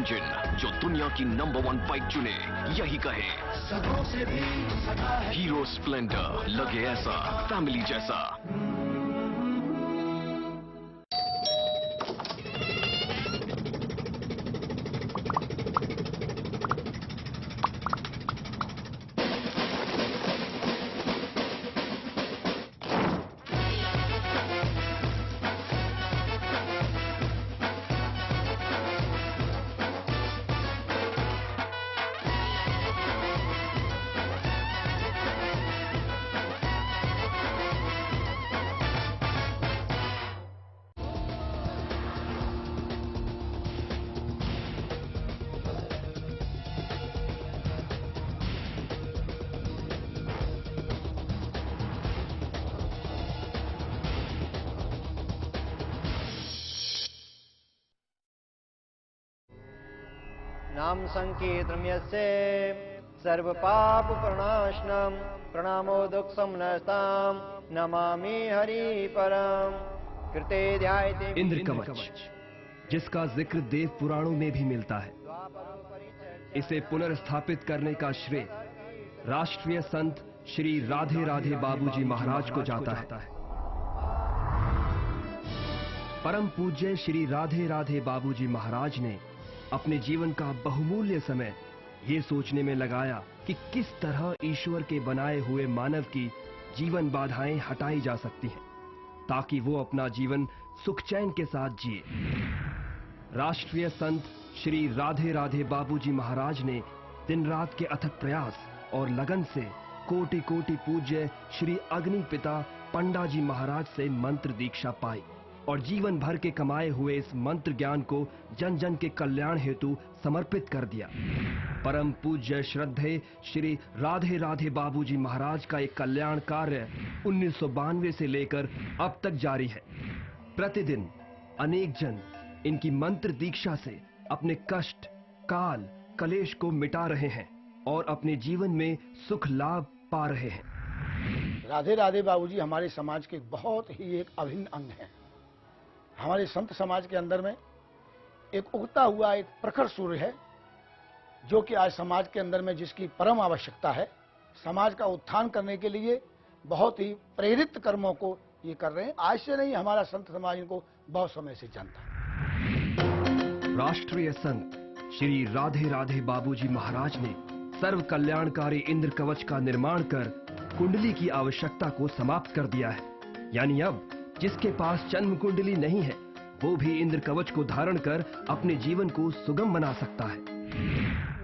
Engine जो दुनिया की नंबर 1 बाइक चुने, यही कहे सबों से भी सदा है। हीरो स्प्लेंडर, लगे ऐसा फैमिली जैसा। नाम संकीर्तनं यस्य सर्व पाप प्रणाशनम प्रणामो दुख समनस्ताम नमामि हरि परम कृते ध्यायते। इंद्र कवच, जिसका जिक्र देव पुराणों में भी मिलता है, इसे पुनर्स्थापित करने का श्रेय राष्ट्रीय संत श्री राधे राधे बाबूजी महाराज को जाता है। परम पूज्य श्री राधे राधे बाबूजी महाराज ने अपने जीवन का बहुमूल्य समय ये सोचने में लगाया कि किस तरह ईश्वर के बनाए हुए मानव की जीवन बाधाएं हटाई जा सकती हैं, ताकि वो अपना जीवन सुख चैन के साथ जिए। राष्ट्रीय संत श्री राधे राधे बाबूजी महाराज ने दिन रात के अथक प्रयास और लगन से कोटि कोटि पूज्य श्री अग्नि पिता पंडा जी महाराज से मंत्र दीक्षा पाई और जीवन भर के कमाए हुए इस मंत्र ज्ञान को जन जन के कल्याण हेतु समर्पित कर दिया। परम पूज्य श्रद्धेय श्री राधे राधे बाबूजी महाराज का एक कल्याण कार्य 1992 से लेकर अब तक जारी है। प्रतिदिन अनेक जन इनकी मंत्र दीक्षा से अपने कष्ट, काल, कलेश को मिटा रहे हैं और अपने जीवन में सुख लाभ पा रहे हैं। राधे राधे बाबूजी हमारे समाज के बहुत ही एक अभिन्न अंग हैं। हमारे संत समाज के अंदर में एक उगता हुआ एक प्रखर सूर्य है, जो कि आज समाज के अंदर में जिसकी परम आवश्यकता है। समाज का उत्थान करने के लिए बहुत ही प्रेरित कर्मों को ये कर रहे हैं। आज से नहीं, हमारा संत समाज इनको बहुत समय से जानता है। राष्ट्रीय संत श्री राधे राधे बाबूजी महाराज ने सर्व कल्याणकारी इंद्र कवच का निर्माण कर कुंडली की आवश्यकता को समाप्त कर दिया है। यानी अब जिसके पास जन्म कुंडली नहीं है, वो भी इंद्र कवच को धारण कर अपने जीवन को सुगम बना सकता है।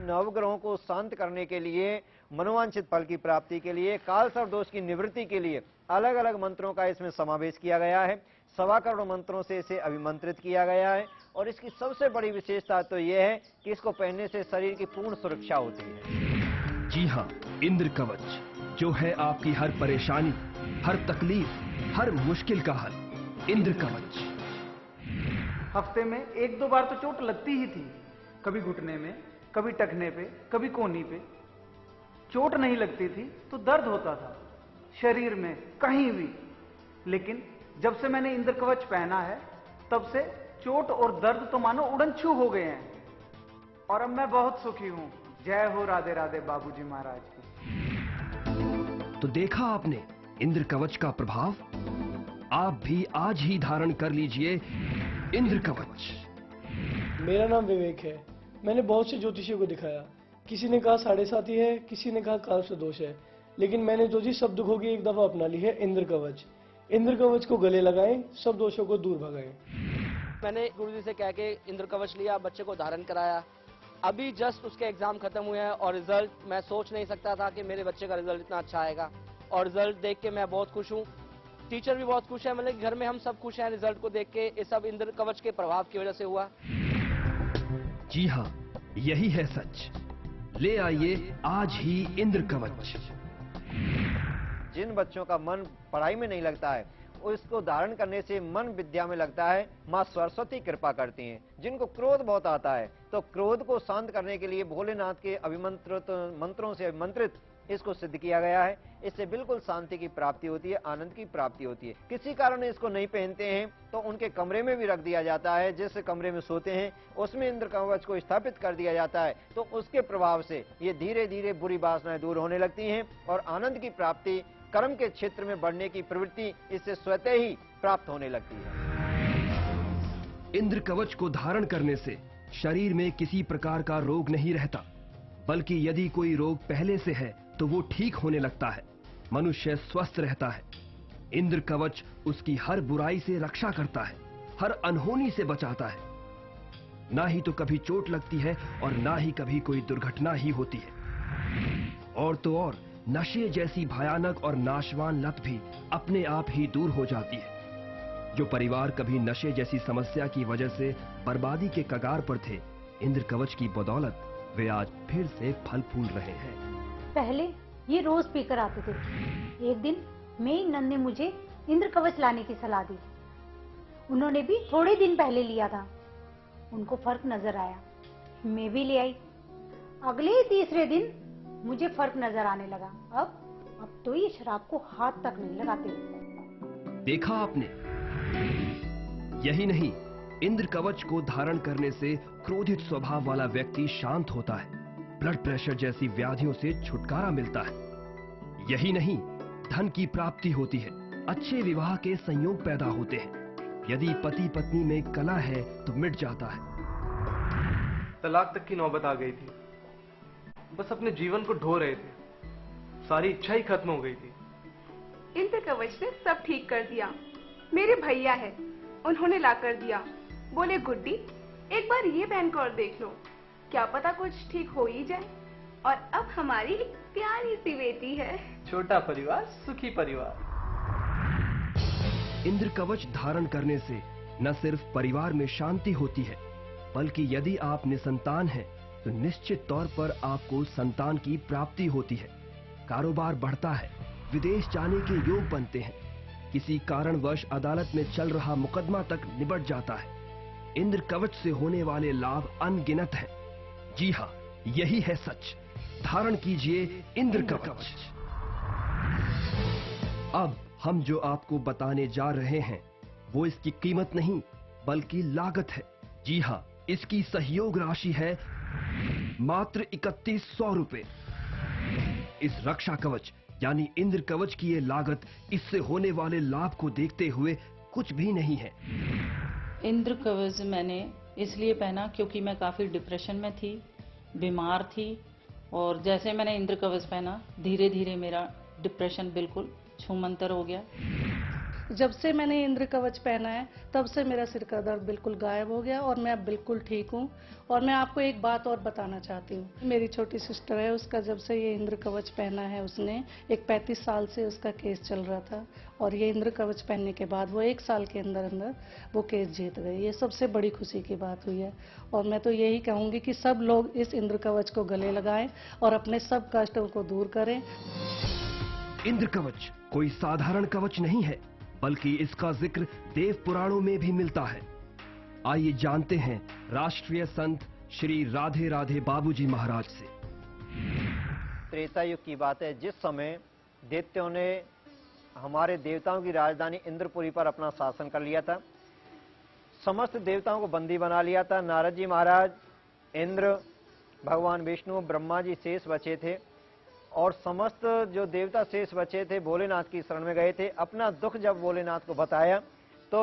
नवग्रहों को शांत करने के लिए, मनोवांछित फल की प्राप्ति के लिए, काल सर्प दोष की निवृत्ति के लिए अलग अलग मंत्रों का इसमें समावेश किया गया है। 1.25 करोड़ मंत्रों से इसे अभिमंत्रित किया गया है और इसकी सबसे बड़ी विशेषता तो यह है कि इसको पहनने से शरीर की पूर्ण सुरक्षा होती है। जी हाँ, इंद्र कवच जो है आपकी हर परेशानी, हर तकलीफ, हर मुश्किल का हल। इंद्र कवच। हफ्ते में 1-2 बार तो चोट लगती ही थी, कभी घुटने में, कभी टखने पे, कभी कोहनी पे। चोट नहीं लगती थी तो दर्द होता था शरीर में कहीं भी, लेकिन जब से मैंने इंद्र कवच पहना है तब से चोट और दर्द तो मानो उड़न-छू हो गए हैं और अब मैं बहुत सुखी हूं। जय हो राधे राधे बाबूजी महाराज की। तो देखा आपने इंद्र कवच का प्रभाव। आप भी आज ही धारण कर लीजिए इंद्र कवच। मेरा नाम विवेक है। मैंने बहुत से ज्योतिषियों को दिखाया, किसी ने कहा 7.5 है, किसी ने कहा काल से दोष है, लेकिन मैंने ज्योतिष सब दुखों की एक दफा अपना ली है इंद्र कवच। इंद्र कवच को गले लगाएं, सब दोषों को दूर भगाएं। मैंने गुरुजी से कह के इंद्र कवच लिया, बच्चे को धारण कराया। अभी जस्ट उसके एग्जाम खत्म हुए हैं और रिजल्ट मैं सोच नहीं सकता था कि मेरे बच्चे का रिजल्ट इतना अच्छा आएगा और रिजल्ट देख के मैं बहुत खुश हूँ। टीचर भी बहुत खुश है, मतलब घर में हम सब खुश हैं रिजल्ट को देख के। ये सब इंद्र कवच के प्रभाव की वजह से हुआ। जी हाँ, यही है सच। ले आइए आज ही इंद्र कवच। जिन बच्चों का मन पढ़ाई में नहीं लगता है, उसको धारण करने से मन विद्या में लगता है। माँ सरस्वती कृपा करती हैं। जिनको क्रोध बहुत आता है, तो क्रोध को शांत करने के लिए भोलेनाथ के अभिमंत्रित मंत्रों से अभिमंत्रित इसको सिद्ध किया गया है। इससे बिल्कुल शांति की प्राप्ति होती है, आनंद की प्राप्ति होती है। किसी कारण इसको नहीं पहनते हैं तो उनके कमरे में भी रख दिया जाता है। जिस कमरे में सोते हैं उसमें इंद्र कवच को स्थापित कर दिया जाता है, तो उसके प्रभाव से ये धीरे धीरे बुरी वासनाएं दूर होने लगती हैं और आनंद की प्राप्ति, कर्म के क्षेत्र में बढ़ने की प्रवृत्ति इससे स्वतः ही प्राप्त होने लगती है। इंद्र कवच को धारण करने से शरीर में किसी प्रकार का रोग नहीं रहता, बल्कि यदि कोई रोग पहले से है तो वो ठीक होने लगता है। मनुष्य स्वस्थ रहता है। इंद्र कवच उसकी हर बुराई से रक्षा करता है, हर अनहोनी से बचाता है। ना ही तो कभी चोट लगती है और ना ही कभी कोई दुर्घटना ही होती है। और तो और नशे जैसी भयानक और नाशवान लत भी अपने आप ही दूर हो जाती है। जो परिवार कभी नशे जैसी समस्या की वजह से बर्बादी के कगार पर थे, इंद्र कवच की बदौलत वे आज फिर से फल फूल रहे हैं। पहले ये रोज पीकर आते थे। एक दिन मेरी नंद ने मुझे इंद्र कवच लाने की सलाह दी। उन्होंने भी थोड़े दिन पहले लिया था। उनको फर्क नजर आया, मैं भी ले आई। अगले ही तीसरे दिन मुझे फर्क नजर आने लगा। अब तो ये शराब को हाथ तक नहीं लगाते। देखा आपने? यही नहीं, इंद्र कवच को धारण करने से क्रोधित स्वभाव वाला व्यक्ति शांत होता है, ब्लड प्रेशर जैसी व्याधियों से छुटकारा मिलता है। यही नहीं, धन की प्राप्ति होती है, अच्छे विवाह के संयोग पैदा होते हैं। यदि पति पत्नी में कलह है तो मिट जाता है। तलाक तक की नौबत आ गई थी। बस अपने जीवन को ढो रहे थे, सारी इच्छा ही खत्म हो गई थी। इंद्र कवच ने सब ठीक कर दिया। मेरे भैया है, उन्होंने ला कर दिया। बोले गुड्डी, एक बार ये पहन कर देख लो, क्या पता कुछ ठीक हो ही जाए। और अब हमारी प्यारी सी बेटी है। छोटा परिवार सुखी परिवार। इंद्र कवच धारण करने से न सिर्फ परिवार में शांति होती है, बल्कि यदि आप निसंतान हैं तो निश्चित तौर पर आपको संतान की प्राप्ति होती है। कारोबार बढ़ता है, विदेश जाने के योग बनते हैं, किसी कारणवश अदालत में चल रहा मुकदमा तक निबट जाता है। इंद्र कवच से होने वाले लाभ अनगिनत हैं। जी हाँ, यही है सच। धारण कीजिए इंद्र कवच। अब हम जो आपको बताने जा रहे हैं वो इसकी कीमत नहीं बल्कि लागत है। जी हाँ, इसकी सहयोग राशि है मात्र 3100 रुपए। इस रक्षा कवच यानी इंद्र कवच की ये लागत इससे होने वाले लाभ को देखते हुए कुछ भी नहीं है। इंद्र कवच मैंने इसलिए पहना क्योंकि मैं काफी डिप्रेशन में थी, बीमार थी, और जैसे मैंने इंद्र कवच पहना धीरे धीरे मेरा डिप्रेशन बिल्कुल छूमंतर हो गया। जब से मैंने इंद्र कवच पहना है तब से मेरा सिर का दर्द बिल्कुल गायब हो गया और मैं अब बिल्कुल ठीक हूँ। और मैं आपको एक बात और बताना चाहती हूँ। मेरी छोटी सिस्टर है, उसका जब से ये इंद्र कवच पहना है, उसने एक 35 साल से उसका केस चल रहा था और ये इंद्र कवच पहनने के बाद वो 1 साल के अंदर अंदर वो केस जीत गए। ये सबसे बड़ी खुशी की बात हुई है। और मैं तो यही कहूँगी कि सब लोग इस इंद्र कवच को गले लगाएं और अपने सब कष्टों को दूर करें। इंद्र कवच कोई साधारण कवच नहीं है, बल्कि इसका जिक्र देव पुराणों में भी मिलता है। आइए जानते हैं राष्ट्रीय संत श्री राधे राधे बाबूजी महाराज से। त्रेता युग की बात है, जिस समय दैत्यों ने हमारे देवताओं की राजधानी इंद्रपुरी पर अपना शासन कर लिया था, समस्त देवताओं को बंदी बना लिया था। नारद जी महाराज, इंद्र, भगवान विष्णु, ब्रह्मा जी शेष बचे थे और समस्त जो देवता शेष बचे थे भोलेनाथ की शरण में गए थे। अपना दुख जब भोलेनाथ को बताया तो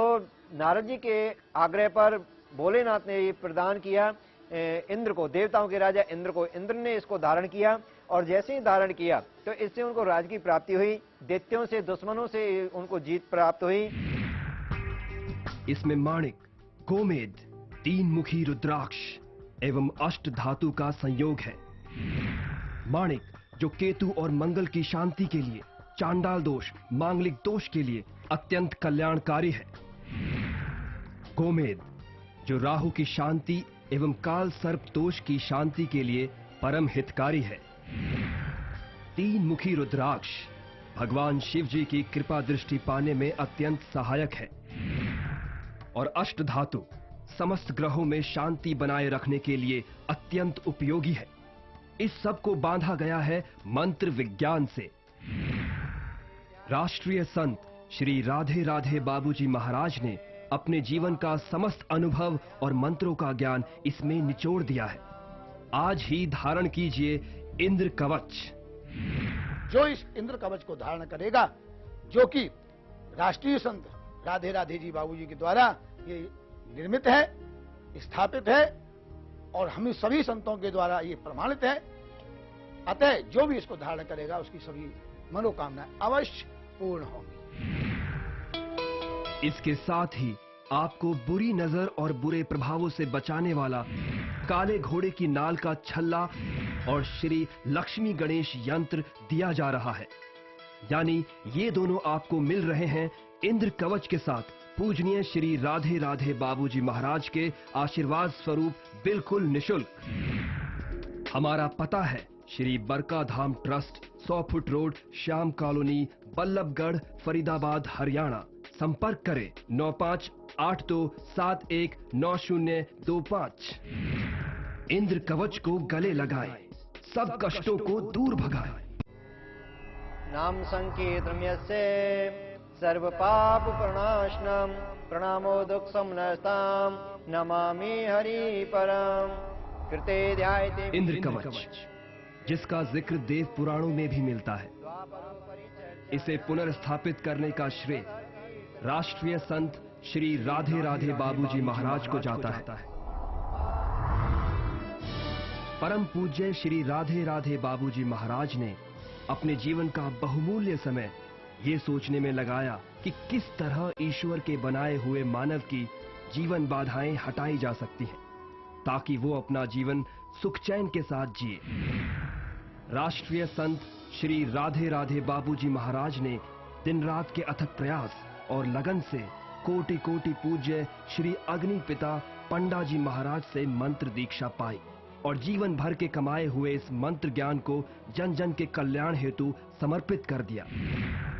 नारद जी के आग्रह पर भोलेनाथ ने ये प्रदान किया इंद्र को, देवताओं के राजा इंद्र को। इंद्र ने इसको धारण किया और जैसे ही धारण किया तो इससे उनको राज की प्राप्ति हुई, दैत्यों से, दुश्मनों से उनको जीत प्राप्त हुई। इसमें माणिक, गोमेद, 3 मुखी रुद्राक्ष एवं अष्ट धातु का संयोग है। माणिक जो केतु और मंगल की शांति के लिए, चांडाल दोष, मांगलिक दोष के लिए अत्यंत कल्याणकारी है। गोमेद जो राहु की शांति एवं काल सर्प दोष की शांति के लिए परम हितकारी है। 3 मुखी रुद्राक्ष भगवान शिव जी की कृपा दृष्टि पाने में अत्यंत सहायक है। और अष्ट धातु समस्त ग्रहों में शांति बनाए रखने के लिए अत्यंत उपयोगी है। इस सब को बांधा गया है मंत्र विज्ञान से। राष्ट्रीय संत श्री राधे राधे बाबूजी महाराज ने अपने जीवन का समस्त अनुभव और मंत्रों का ज्ञान इसमें निचोड़ दिया है। आज ही धारण कीजिए इंद्र कवच। जो इस इंद्र कवच को धारण करेगा, जो कि राष्ट्रीय संत राधे राधे जी बाबूजी के द्वारा ये निर्मित है, स्थापित है और हम सभी संतों के द्वारा ये प्रमाणित है, अतः जो भी इसको धारण करेगा उसकी सभी मनोकामनाएं अवश्य पूर्ण होंगी। इसके साथ ही आपको बुरी नजर और बुरे प्रभावों से बचाने वाला काले घोड़े की नाल का छल्ला और श्री लक्ष्मी गणेश यंत्र दिया जा रहा है। यानी ये दोनों आपको मिल रहे हैं इंद्र कवच के साथ पूजनीय श्री राधे राधे बाबूजी महाराज के आशीर्वाद स्वरूप बिल्कुल निशुल्क। हमारा पता है Shri Barka Dham trust, 100 foot road, Shyam colony, Ballabhgarh, Faridabad, Haryana. संपर्क करें 9582719025। इंद्र कवच को गले लगाएं, सब कष्टों को दूर भगाएं। नाम संकीर्तनम् यस्य सर्व पाप प्रणाशनम प्रणामो दुख समनस्ताम नमामि हरि परम। कृते ध्यायते इंद्र कवच, जिसका जिक्र देव पुराणों में भी मिलता है, इसे पुनर्स्थापित करने का श्रेय राष्ट्रीय संत श्री राधे राधे बाबूजी महाराज को जाता है। परम पूज्य श्री राधे राधे बाबूजी महाराज ने अपने जीवन का बहुमूल्य समय ये सोचने में लगाया कि किस तरह ईश्वर के बनाए हुए मानव की जीवन बाधाएं हटाई जा सकती हैं, ताकि वो अपना जीवन सुख चैन के साथ जिए। राष्ट्रीय संत श्री राधे राधे बाबूजी महाराज ने दिन रात के अथक प्रयास और लगन से कोटि कोटि पूज्य श्री अग्नि पिता पंडा जी महाराज से मंत्र दीक्षा पाई और जीवन भर के कमाए हुए इस मंत्र ज्ञान को जन जन के कल्याण हेतु समर्पित कर दिया।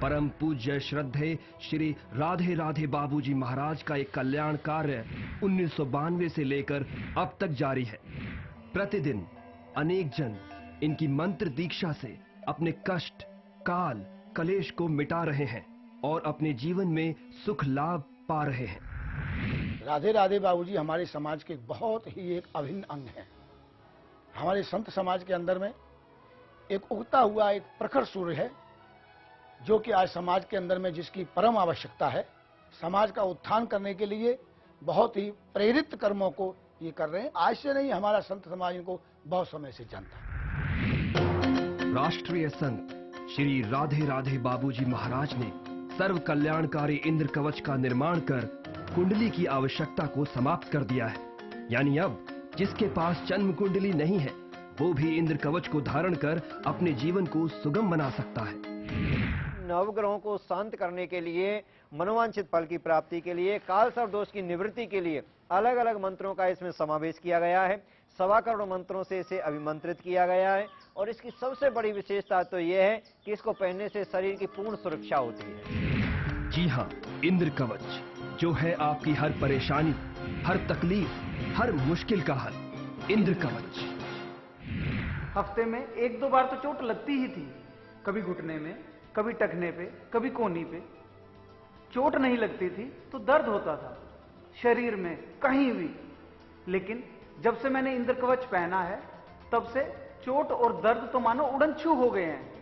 परम पूज्य श्रद्धेय श्री राधे राधे बाबूजी महाराज का एक कल्याण कार्य 1992 से लेकर अब तक जारी है। प्रतिदिन अनेक जन इनकी मंत्र दीक्षा से अपने कष्ट, काल, कलेश को मिटा रहे हैं और अपने जीवन में सुख लाभ पा रहे हैं। राधे राधे बाबूजी हमारे समाज के बहुत ही एक अभिन्न अंग है। हमारे संत समाज के अंदर में एक उगता हुआ एक प्रखर सूर्य है, जो कि आज समाज के अंदर में जिसकी परम आवश्यकता है। समाज का उत्थान करने के लिए बहुत ही प्रेरित कर्मों को ये कर रहे हैं। आज से नहीं, हमारा संत समाज इनको बहुत समय से जानता है। राष्ट्रीय संत श्री राधे राधे बाबूजी महाराज ने सर्व कल्याणकारी इंद्र कवच का निर्माण कर कुंडली की आवश्यकता को समाप्त कर दिया है। यानी अब जिसके पास जन्म कुंडली नहीं है, वो भी इंद्र कवच को धारण कर अपने जीवन को सुगम बना सकता है। नवग्रहों को शांत करने के लिए, मनोवांछित फल की प्राप्ति के लिए, काल सर्प दोष की निवृत्ति के लिए अलग अलग मंत्रों का इसमें समावेश किया गया है। 1.25 करोड़ मंत्रों से इसे अभिमंत्रित किया गया है और इसकी सबसे बड़ी विशेषता तो यह है कि इसको पहनने से शरीर की पूर्ण सुरक्षा होती है। जी हाँ, इंद्र कवच जो है आपकी हर परेशानी, हर तकलीफ, हर मुश्किल का हल। इंद्र कवच। हफ्ते में 1-2 बार तो चोट लगती ही थी, कभी घुटने में, कभी टखने पे, कभी कोहनी पे। चोट नहीं लगती थी तो दर्द होता था शरीर में कहीं भी, लेकिन जब से मैंने इंद्र कवच पहना है तब से चोट और दर्द तो मानो उड़न-छू हो गए हैं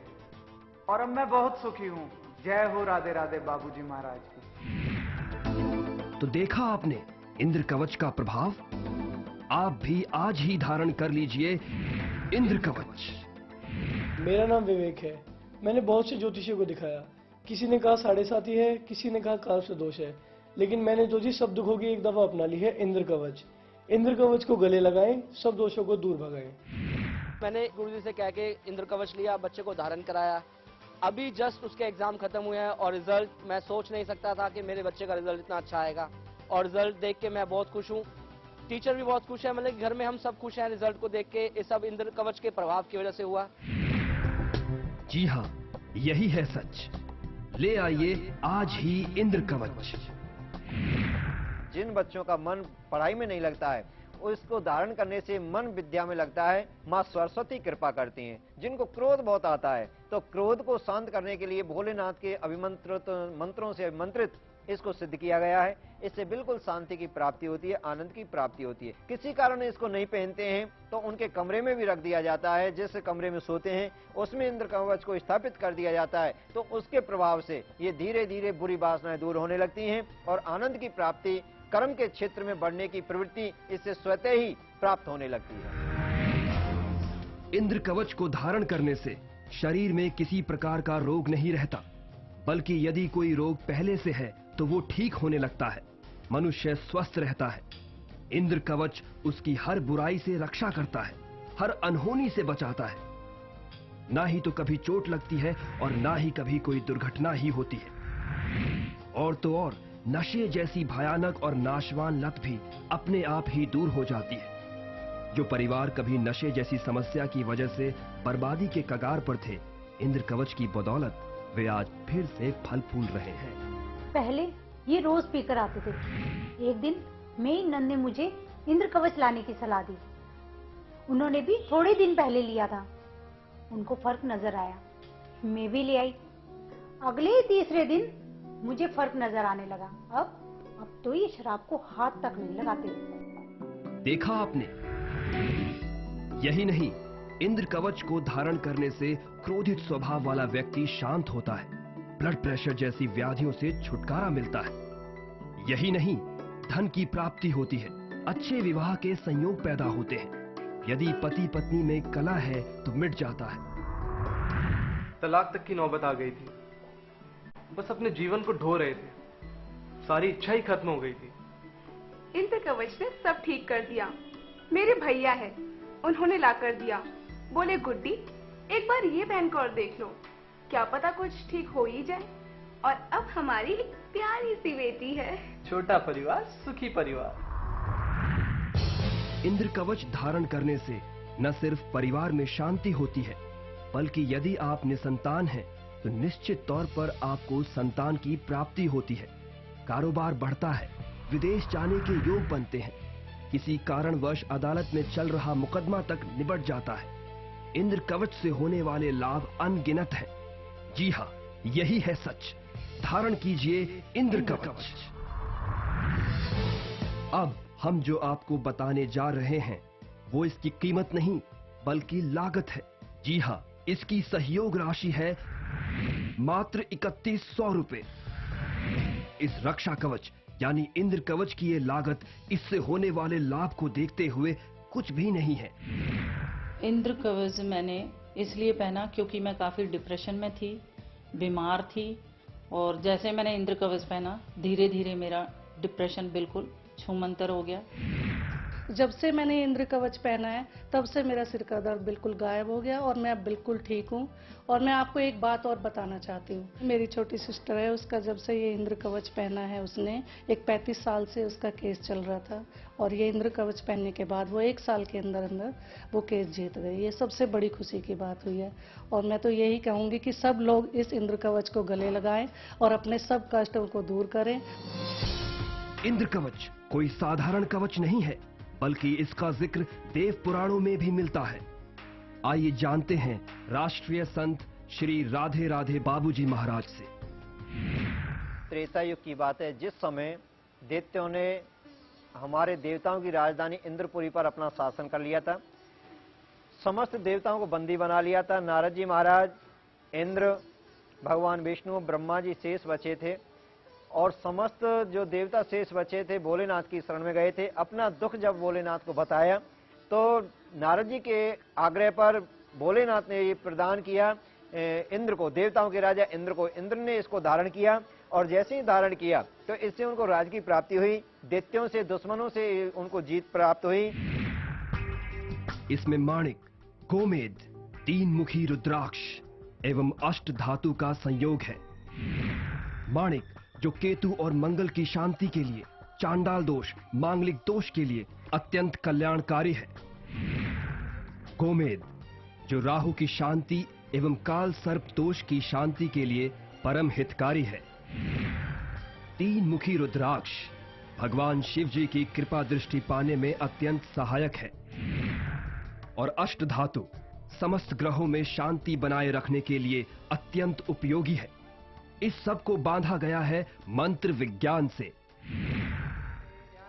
और अब मैं बहुत सुखी हूं। जय हो राधे राधे बाबूजी महाराज की। तो देखा आपने इंद्र कवच का प्रभाव। आप भी आज ही धारण कर लीजिए इंद्र कवच। मेरा नाम विवेक है। मैंने बहुत से ज्योतिषियों को दिखाया। किसी ने कहा 7.5 है, किसी ने कहा काल से दोष है, लेकिन मैंने जो जी सब दुखों की एक दफा अपना ली है इंद्र कवच। इंद्र कवच को गले लगाएं, सब दोषों को दूर भगाएं। मैंने गुरुजी से कह के इंद्र कवच लिया, बच्चे को धारण कराया। अभी जस्ट उसके एग्जाम खत्म हुए हैं और रिजल्ट मैं सोच नहीं सकता था कि मेरे बच्चे का रिजल्ट इतना अच्छा आएगा और रिजल्ट देख के मैं बहुत खुश हूँ। टीचर भी बहुत खुश है, मतलब घर में हम सब खुश हैं रिजल्ट को देख के। ये सब इंद्र कवच के प्रभाव की वजह से हुआ। जी हाँ, यही है सच। ले आइए आज ही इंद्र कवच। जिन बच्चों का मन पढ़ाई में नहीं लगता है, उसको धारण करने से मन विद्या में लगता है, माँ सरस्वती कृपा करती हैं। जिनको क्रोध बहुत आता है तो क्रोध को शांत करने के लिए भोलेनाथ के अभिमंत्रित मंत्रों से अभिमंत्रित इसको सिद्ध किया गया है। इससे बिल्कुल शांति की प्राप्ति होती है, आनंद की प्राप्ति होती है। किसी कारण इसको नहीं पहनते हैं तो उनके कमरे में भी रख दिया जाता है। जिस कमरे में सोते हैं उसमें इंद्र कवच को स्थापित कर दिया जाता है, तो उसके प्रभाव से ये धीरे धीरे बुरी वासनाएं दूर होने लगती हैं और आनंद की प्राप्ति, कर्म के क्षेत्र में बढ़ने की प्रवृत्ति इससे स्वतः ही प्राप्त होने लगती है। इंद्र कवच को धारण करने से शरीर में किसी प्रकार का रोग नहीं रहता, बल्कि यदि कोई रोग पहले से है तो वो ठीक होने लगता है। मनुष्य स्वस्थ रहता है। इंद्र कवच उसकी हर बुराई से रक्षा करता है, हर अनहोनी से बचाता है। ना ही तो कभी चोट लगती है और ना ही कभी कोई दुर्घटना ही होती है। और तो और नशे जैसी भयानक और नाशवान लत भी अपने आप ही दूर हो जाती है। जो परिवार कभी नशे जैसी समस्या की वजह से बर्बादी के कगार पर थे, इंद्र कवच की बदौलत वे आज फिर से फल फूल रहे हैं। पहले ये रोज पीकर आते थे। एक दिन मेरी नंद ने मुझे इंद्र कवच लाने की सलाह दी। उन्होंने भी थोड़े दिन पहले लिया था। उनको फर्क नजर आया, मैं भी ले आई। अगले ही तीसरे दिन मुझे फर्क नजर आने लगा। अब तो ये शराब को हाथ तक नहीं लगाते। देखा आपने? यही नहीं, इंद्र कवच को धारण करने से क्रोधित स्वभाव वाला व्यक्ति शांत होता है, ब्लड प्रेशर जैसी व्याधियों से छुटकारा मिलता है। यही नहीं, धन की प्राप्ति होती है, अच्छे विवाह के संयोग पैदा होते हैं। यदि पति पत्नी में कलह है तो मिट जाता है। तलाक तक की नौबत आ गई थी। बस अपने जीवन को ढो रहे थे, सारी इच्छा ही खत्म हो गई थी। इंद्र कवच ने सब ठीक कर दिया। मेरे भैया है, उन्होंने ला कर दिया। बोले गुड्डी, एक बार ये पहन कर देख लो, क्या पता कुछ ठीक हो ही जाए। और अब हमारी एक प्यारी सी बेटी है। छोटा परिवार सुखी परिवार। इंद्र कवच धारण करने से न सिर्फ परिवार में शांति होती है, बल्कि यदि आप निसंतान हैं तो निश्चित तौर पर आपको संतान की प्राप्ति होती है। कारोबार बढ़ता है, विदेश जाने के योग बनते हैं, किसी कारणवश अदालत में चल रहा मुकदमा तक निबट जाता है। इंद्र कवच से होने वाले लाभ अनगिनत हैं। जी हाँ, यही है सच। धारण कीजिए इंद्र कवच। अब हम जो आपको बताने जा रहे हैं वो इसकी कीमत नहीं बल्कि लागत है। जी हाँ, इसकी सहयोग राशि है मात्र 3100 रुपए। इस रक्षा कवच यानी इंद्र कवच की ये लागत इससे होने वाले लाभ को देखते हुए कुछ भी नहीं है। इंद्र कवच मैंने इसलिए पहना क्योंकि मैं काफ़ी डिप्रेशन में थी, बीमार थी, और जैसे मैंने इंद्र कवच पहना धीरे धीरे मेरा डिप्रेशन बिल्कुल छूमंतर हो गया। जब से मैंने इंद्र कवच पहना है तब से मेरा सिर का दर्द बिल्कुल गायब हो गया और मैं अब बिल्कुल ठीक हूँ। और मैं आपको एक बात और बताना चाहती हूँ। मेरी छोटी सिस्टर है, उसका जब से ये इंद्र कवच पहना है, उसने एक 35 साल से उसका केस चल रहा था और ये इंद्र कवच पहनने के बाद वो 1 साल के अंदर अंदर वो केस जीत गई। ये सबसे बड़ी खुशी की बात हुई है। और मैं तो यही कहूँगी कि सब लोग इस इंद्र कवच को गले लगाएं और अपने सब कष्टों को दूर करें। इंद्र कवच कोई साधारण कवच नहीं है, बल्कि इसका जिक्र देव पुराणों में भी मिलता है। आइए जानते हैं राष्ट्रीय संत श्री राधे राधे बाबूजी महाराज से। त्रेता युग की बात है, जिस समय दैत्यों ने हमारे देवताओं की राजधानी इंद्रपुरी पर अपना शासन कर लिया था, समस्त देवताओं को बंदी बना लिया था। नारद जी महाराज, इंद्र, भगवान विष्णु, ब्रह्मा जी शेष बचे थे और समस्त जो देवता शेष बचे थे भोलेनाथ की शरण में गए थे। अपना दुख जब भोलेनाथ को बताया तो नारद जी के आग्रह पर भोलेनाथ ने ये प्रदान किया इंद्र को, देवताओं के राजा इंद्र को। इंद्र ने इसको धारण किया और जैसे ही धारण किया तो इससे उनको राज की प्राप्ति हुई, दैत्यों से, दुश्मनों से उनको जीत प्राप्त हुई। इसमें माणिक, गोमेद, 3 मुखी रुद्राक्ष एवं अष्ट धातु का संयोग है। माणिक जो केतु और मंगल की शांति के लिए, चांडाल दोष, मांगलिक दोष के लिए अत्यंत कल्याणकारी है। गोमेद जो राहु की शांति एवं काल सर्प दोष की शांति के लिए परम हितकारी है। 3 मुखी रुद्राक्ष भगवान शिव जी की कृपा दृष्टि पाने में अत्यंत सहायक है और अष्ट धातु समस्त ग्रहों में शांति बनाए रखने के लिए अत्यंत उपयोगी है। इस सब को बांधा गया है मंत्र विज्ञान से।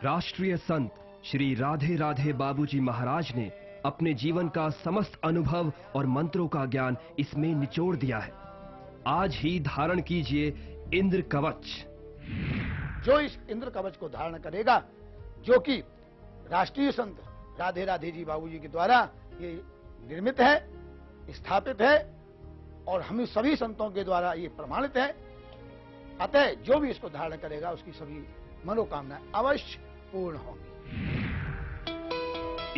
राष्ट्रीय संत श्री राधे राधे बाबूजी महाराज ने अपने जीवन का समस्त अनुभव और मंत्रों का ज्ञान इसमें निचोड़ दिया है। आज ही धारण कीजिए इंद्र कवच। जो इस इंद्र कवच को धारण करेगा, जो कि राष्ट्रीय संत राधे राधे जी बाबूजी के द्वारा ये निर्मित है, स्थापित है और हम सभी संतों के द्वारा ये प्रमाणित है, अतः जो भी इसको धारण करेगा उसकी सभी मनोकामनाएं अवश्य पूर्ण होंगी।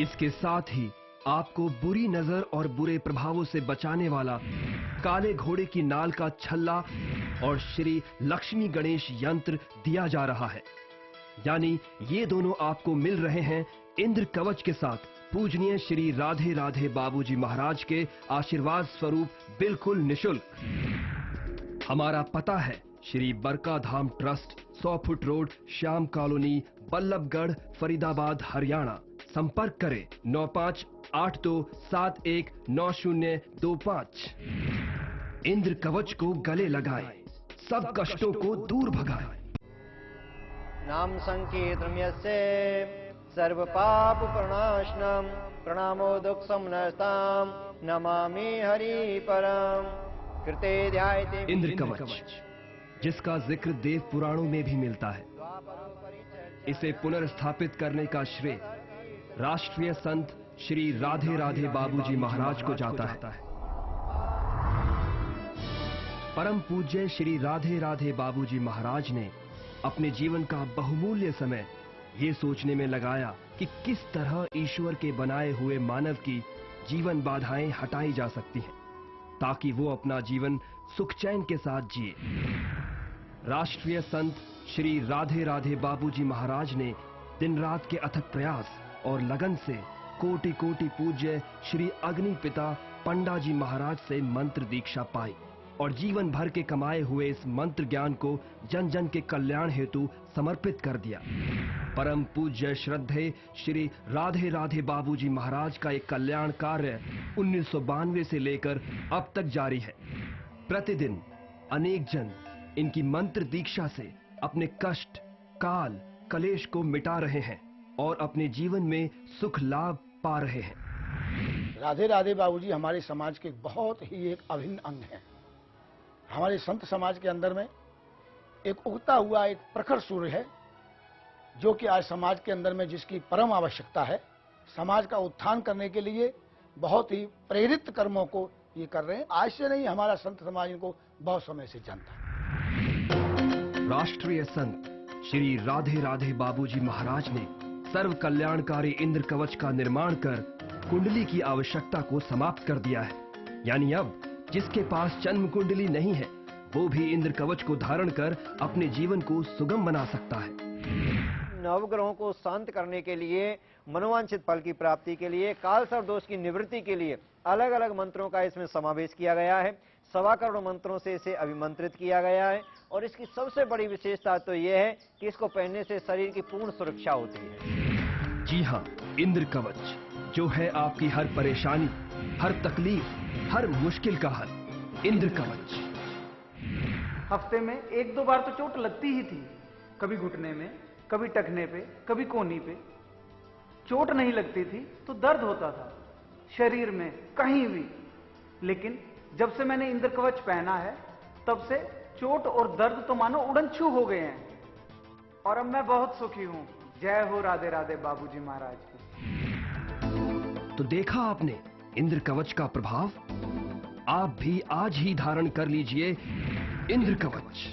इसके साथ ही आपको बुरी नजर और बुरे प्रभावों से बचाने वाला काले घोड़े की नाल का छल्ला और श्री लक्ष्मी गणेश यंत्र दिया जा रहा है। यानी ये दोनों आपको मिल रहे हैं इंद्र कवच के साथ पूजनीय श्री राधे राधे बाबूजी महाराज के आशीर्वाद स्वरूप बिल्कुल निशुल्क। हमारा पता है Shri Barka Dham trust, 100 foot road, Shyam colony, Ballabhgarh, Faridabad, Haryana. संपर्क करें 9582719025। इंद्र कवच को गले लगाएं, सब कष्टों को दूर भगाएं। नाम संकीर्तनम् यस्य सर्व पाप प्रणाशनम प्रणामो दुख समनस्ताम नमामि हरि परम। कृते ध्यायते इंद्र कवच, जिसका जिक्र देव पुराणों में भी मिलता है। इसे पुनर्स्थापित करने का श्रेय राष्ट्रीय संत श्री राधे राधे बाबूजी महाराज को जाता है। परम पूज्य श्री राधे राधे बाबूजी महाराज ने अपने जीवन का बहुमूल्य समय ये सोचने में लगाया कि किस तरह ईश्वर के बनाए हुए मानव की जीवन बाधाएं हटाई जा सकती हैं, ताकि वो अपना जीवन सुख चैन के साथ जिए। राष्ट्रीय संत श्री राधे राधे बाबूजी महाराज ने दिन रात के अथक प्रयास और लगन से कोटि कोटि पूज्य श्री अग्नि पिता पंडा जी महाराज से मंत्र दीक्षा पाई और जीवन भर के कमाए हुए इस मंत्र ज्ञान को जन जन के कल्याण हेतु समर्पित कर दिया। परम पूज्य श्रद्धेय श्री राधे राधे बाबूजी महाराज का एक कल्याण कार्य 1992 से लेकर अब तक जारी है। प्रतिदिन अनेक जन इनकी मंत्र दीक्षा से अपने कष्ट, काल, कलेश को मिटा रहे हैं और अपने जीवन में सुख लाभ पा रहे हैं। राधे राधे बाबूजी हमारे समाज के बहुत ही एक अभिन्न अंग हैं। हमारे संत समाज के अंदर में एक उगता हुआ एक प्रखर सूर्य है, जो कि आज समाज के अंदर में जिसकी परम आवश्यकता है। समाज का उत्थान करने के लिए बहुत ही प्रेरित कर्मों को ये कर रहे हैं। आज से नहीं, हमारा संत समाज इनको बहुत समय से जानता है। राष्ट्रीय संत श्री राधे राधे बाबूजी महाराज ने सर्व कल्याणकारी इंद्र कवच का निर्माण कर कुंडली की आवश्यकता को समाप्त कर दिया है। यानी अब जिसके पास जन्म कुंडली नहीं है, वो भी इंद्र कवच को धारण कर अपने जीवन को सुगम बना सकता है। नवग्रहों को शांत करने के लिए, मनोवांछित फल की प्राप्ति के लिए, काल सर्प दोष की निवृत्ति के लिए अलग अलग मंत्रों का इसमें समावेश किया गया है। 1.25 करोड़ मंत्रों से इसे अभिमंत्रित किया गया है और इसकी सबसे बड़ी विशेषता तो यह है कि इसको पहनने से शरीर की पूर्ण सुरक्षा होती है। जी हाँ, इंद्र कवच जो है आपकी हर परेशानी, हर तकलीफ, हर मुश्किल का हल। इंद्र कवच। हफ्ते में 1-2 बार तो चोट लगती ही थी, कभी घुटने में, कभी टखने पे, कभी कोहनी पे। चोट नहीं लगती थी तो दर्द होता था शरीर में कहीं भी, लेकिन जब से मैंने इंद्र कवच पहना है तब से चोट और दर्द तो मानो उड़न-छू हो गए हैं और अब मैं बहुत सुखी हूं। जय हो राधे राधे बाबूजी महाराज की। तो देखा आपने इंद्र कवच का प्रभाव। आप भी आज ही धारण कर लीजिए इंद्र कवच।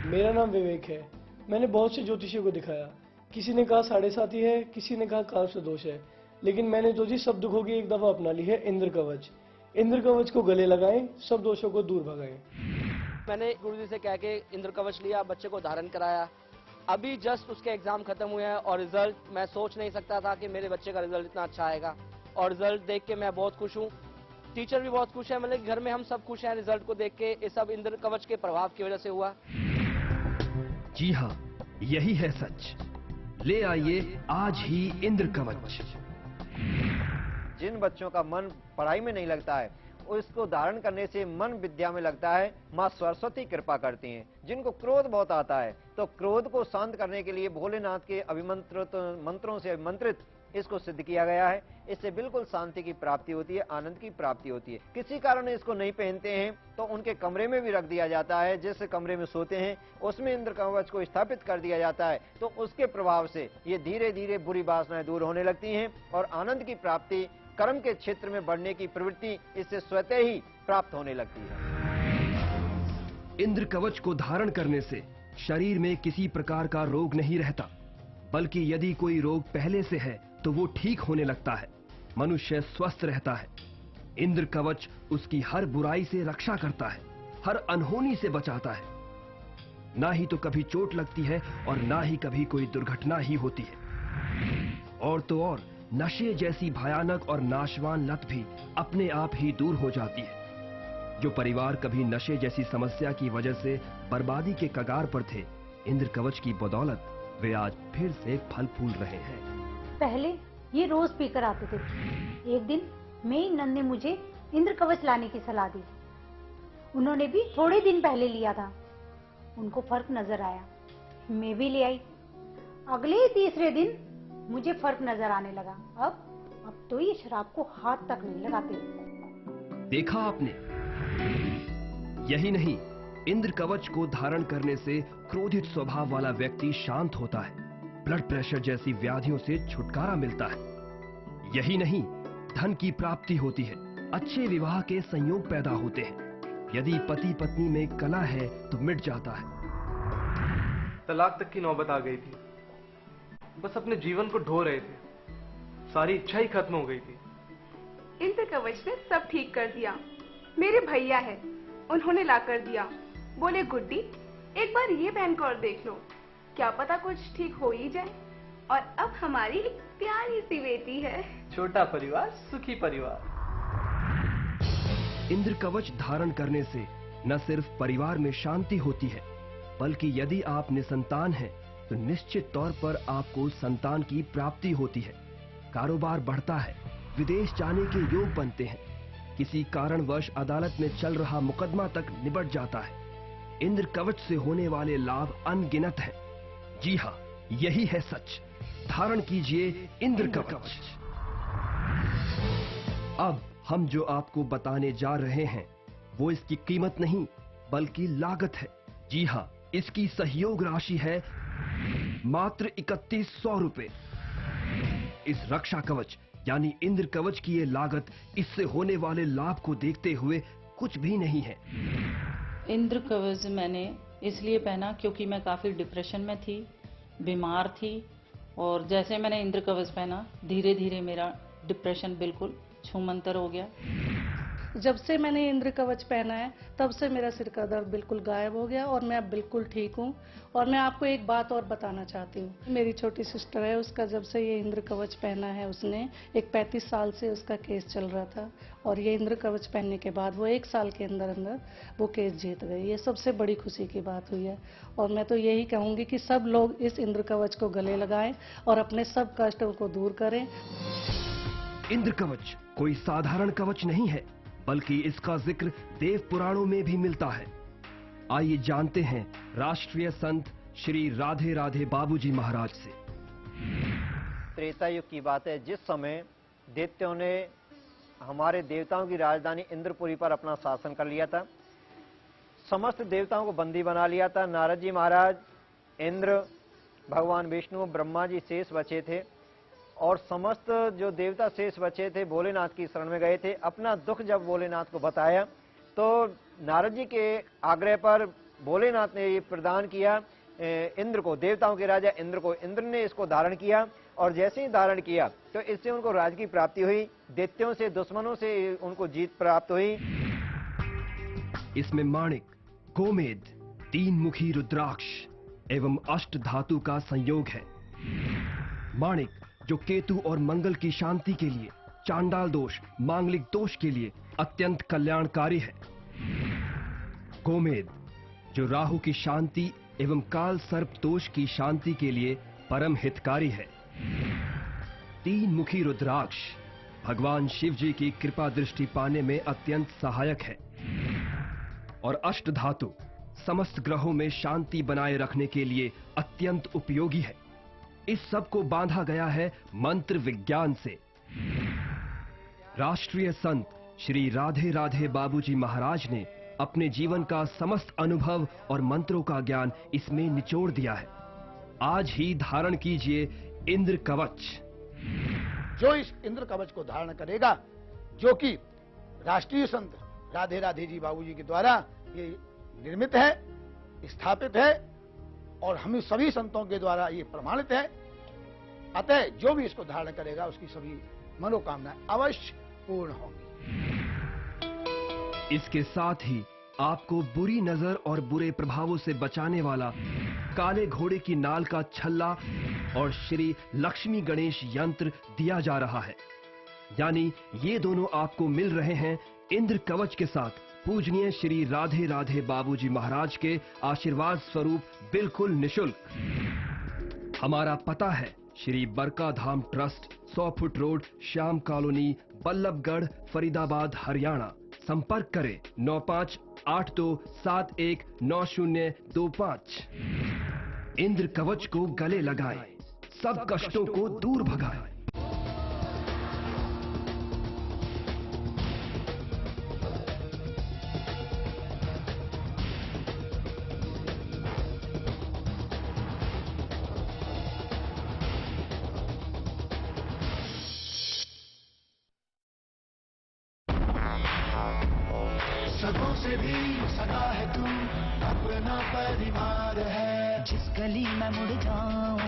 मेरा नाम विवेक है। मैंने बहुत से ज्योतिषियों को दिखाया। किसी ने कहा 7.5 है, किसी ने कहा काल से दोष है, लेकिन मैंने ज्योतिष सब दुखों की एक दफा अपना ली है इंद्र कवच। इंद्र कवच को गले लगाएं, सब दोषों को दूर भगाएं। मैंने गुरुजी से कह के इंद्र कवच लिया, बच्चे को धारण कराया। अभी जस्ट उसके एग्जाम खत्म हुए हैं और रिजल्ट मैं सोच नहीं सकता था कि मेरे बच्चे का रिजल्ट इतना अच्छा आएगा और रिजल्ट देख के मैं बहुत खुश हूँ। टीचर भी बहुत खुश है, मतलब घर में हम सब खुश हैं रिजल्ट को देख के। ये सब इंद्र कवच के प्रभाव की वजह से हुआ। जी हाँ, यही है सच। ले आइए आज ही इंद्र कवच। जिन बच्चों का मन पढ़ाई में नहीं लगता है, उसको धारण करने से मन विद्या में लगता है, माँ सरस्वती कृपा करती हैं। जिनको क्रोध बहुत आता है, तो क्रोध को शांत करने के लिए भोलेनाथ के अभिमंत्रित मंत्रों से अभिमंत्रित इसको सिद्ध किया गया है। इससे बिल्कुल शांति की प्राप्ति होती है, आनंद की प्राप्ति होती है। किसी कारण इसको नहीं पहनते हैं तो उनके कमरे में भी रख दिया जाता है। जिस कमरे में सोते हैं उसमें इंद्र कवच को स्थापित कर दिया जाता है, तो उसके प्रभाव से ये धीरे धीरे बुरी वासनाएं दूर होने लगती हैं और आनंद की प्राप्ति, कर्म के क्षेत्र में बढ़ने की प्रवृत्ति इससे स्वतः ही प्राप्त होने लगती है। इंद्र कवच को धारण करने से शरीर में किसी प्रकार का रोग नहीं रहता, बल्कि यदि कोई रोग पहले से है तो वो ठीक होने लगता है। मनुष्य स्वस्थ रहता है। इंद्र कवच उसकी हर बुराई से रक्षा करता है, हर अनहोनी से बचाता है। ना ही तो कभी चोट लगती है और ना ही कभी कोई दुर्घटना ही होती है। और तो और नशे जैसी भयानक और नाशवान लत भी अपने आप ही दूर हो जाती है। जो परिवार कभी नशे जैसी समस्या की वजह से बर्बादी के कगार पर थे, इंद्र कवच की बदौलत वे आज फिर से फल फूल रहे हैं। पहले ये रोज पीकर आते थे। एक दिन मेरी नंद ने मुझे इंद्र कवच लाने की सलाह दी। उन्होंने भी थोड़े दिन पहले लिया था। उनको फर्क नजर आया, मैं भी ले आई। अगले ही तीसरे दिन मुझे फर्क नजर आने लगा। अब तो ये शराब को हाथ तक नहीं लगाते। देखा आपने? यही नहीं, इंद्र कवच को धारण करने से क्रोधित स्वभाव वाला व्यक्ति शांत होता है, ब्लड प्रेशर जैसी व्याधियों से छुटकारा मिलता है। यही नहीं, धन की प्राप्ति होती है, अच्छे विवाह के संयोग पैदा होते हैं। यदि पति पत्नी में कलह है तो मिट जाता है। तलाक तक की नौबत आ गई थी। बस अपने जीवन को ढो रहे थे, सारी इच्छा ही खत्म हो गई थी। इंद्र कवच ने सब ठीक कर दिया। मेरे भैया है, उन्होंने ला कर दिया। बोले गुड्डी, एक बार ये पहन कर देख लो, क्या पता कुछ ठीक हो ही जाए। और अब हमारी एक प्यारी सी बेटी है। छोटा परिवार सुखी परिवार। इंद्र कवच धारण करने से न सिर्फ परिवार में शांति होती है, बल्कि यदि आप निसंतान हैं तो निश्चित तौर पर आपको संतान की प्राप्ति होती है। कारोबार बढ़ता है, विदेश जाने के योग बनते हैं, किसी कारणवश अदालत में चल रहा मुकदमा तक निबट जाता है। इंद्र कवच से होने वाले लाभ अनगिनत हैं। जी हाँ, यही है सच। धारण कीजिए इंद्र कवच। अब हम जो आपको बताने जा रहे हैं वो इसकी कीमत नहीं बल्कि लागत है। जी हाँ, इसकी सहयोग राशि है मात्र 3100 रुपए। इस रक्षा कवच यानी इंद्र कवच की ये लागत इससे होने वाले लाभ को देखते हुए कुछ भी नहीं है। इंद्र कवच मैंने इसलिए पहना क्योंकि मैं काफ़ी डिप्रेशन में थी, बीमार थी, और जैसे मैंने इंद्र कवच पहना धीरे धीरे मेरा डिप्रेशन बिल्कुल छूमंतर हो गया। जब से मैंने इंद्र कवच पहना है तब से मेरा सिर का दर्द बिल्कुल गायब हो गया और मैं अब बिल्कुल ठीक हूँ। और मैं आपको एक बात और बताना चाहती हूँ। मेरी छोटी सिस्टर है, उसका जब से ये इंद्र कवच पहना है, उसने एक 35 साल से उसका केस चल रहा था और ये इंद्र कवच पहनने के बाद वो 1 साल के अंदर अंदर वो केस जीत गई। ये सबसे बड़ी खुशी की बात हुई है। और मैं तो यही कहूँगी कि सब लोग इस इंद्र कवच को गले लगाएं और अपने सब कष्टों को दूर करें। इंद्र कवच कोई साधारण कवच नहीं है, बल्कि इसका जिक्र देव पुराणों में भी मिलता है। आइए जानते हैं राष्ट्रीय संत श्री राधे राधे बाबूजी महाराज से। त्रेता युग की बात है, जिस समय दैत्यों ने हमारे देवताओं की राजधानी इंद्रपुरी पर अपना शासन कर लिया था, समस्त देवताओं को बंदी बना लिया था। नारद जी महाराज, इंद्र, भगवान विष्णु, ब्रह्मा जी शेष बचे थे और समस्त जो देवता शेष बचे थे भोलेनाथ की शरण में गए थे। अपना दुख जब भोलेनाथ को बताया तो नारद जी के आग्रह पर भोलेनाथ ने ये प्रदान किया इंद्र को, देवताओं के राजा इंद्र को। इंद्र ने इसको धारण किया और जैसे ही धारण किया तो इससे उनको राज की प्राप्ति हुई, दैत्यों से, दुश्मनों से उनको जीत प्राप्त हुई। इसमें माणिक, गोमेद, 3 मुखी रुद्राक्ष एवं अष्ट धातु का संयोग है। माणिक जो केतु और मंगल की शांति के लिए, चांडाल दोष, मांगलिक दोष के लिए अत्यंत कल्याणकारी है। गोमेद जो राहु की शांति एवं काल सर्प दोष की शांति के लिए परम हितकारी है। 3 मुखी रुद्राक्ष भगवान शिव जी की कृपा दृष्टि पाने में अत्यंत सहायक है और अष्ट धातु समस्त ग्रहों में शांति बनाए रखने के लिए अत्यंत उपयोगी है। इस सब को बांधा गया है मंत्र विज्ञान से। राष्ट्रीय संत श्री राधे राधे बाबूजी महाराज ने अपने जीवन का समस्त अनुभव और मंत्रों का ज्ञान इसमें निचोड़ दिया है। आज ही धारण कीजिए इंद्र कवच। जो इस इंद्र कवच को धारण करेगा, जो कि राष्ट्रीय संत राधे राधे जी बाबूजी के द्वारा ये निर्मित है, स्थापित है और हम सभी संतों के द्वारा ये प्रमाणित है, अतः जो भी इसको धारण करेगा उसकी सभी मनोकामनाएं अवश्य पूर्ण होंगी। इसके साथ ही आपको बुरी नजर और बुरे प्रभावों से बचाने वाला काले घोड़े की नाल का छल्ला और श्री लक्ष्मी गणेश यंत्र दिया जा रहा है। यानी ये दोनों आपको मिल रहे हैं इंद्र कवच के साथ पूजनीय श्री राधे राधे बाबूजी महाराज के आशीर्वाद स्वरूप बिल्कुल निशुल्क। हमारा पता है Shri Barka Dham trust, 100 foot road, Shyam colony, Ballabhgarh, Faridabad, Haryana. संपर्क करें 9582719025। इंद्र कवच को गले लगाएं, सब कष्टों को दूर भगाएं। सगों से भी सगा है तू, अपना परिवार है। जिस गली में मुड़ जाऊं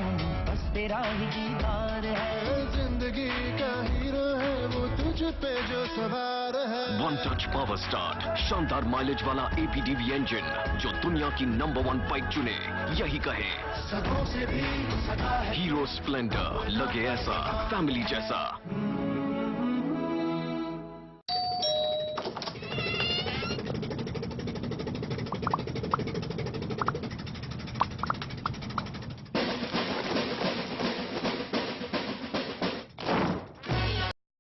बस तेरा ही दीदार है। जिंदगी का हीरो है वो तुझ पे जो सवार है। वन टच पावर स्टार्ट, शानदार माइलेज वाला APDV इंजन जो दुनिया की नंबर 1 बाइक चुने, यही कहे सगों से भी सगा है। हीरो स्प्लेंडर, लगे ऐसा फैमिली जैसा।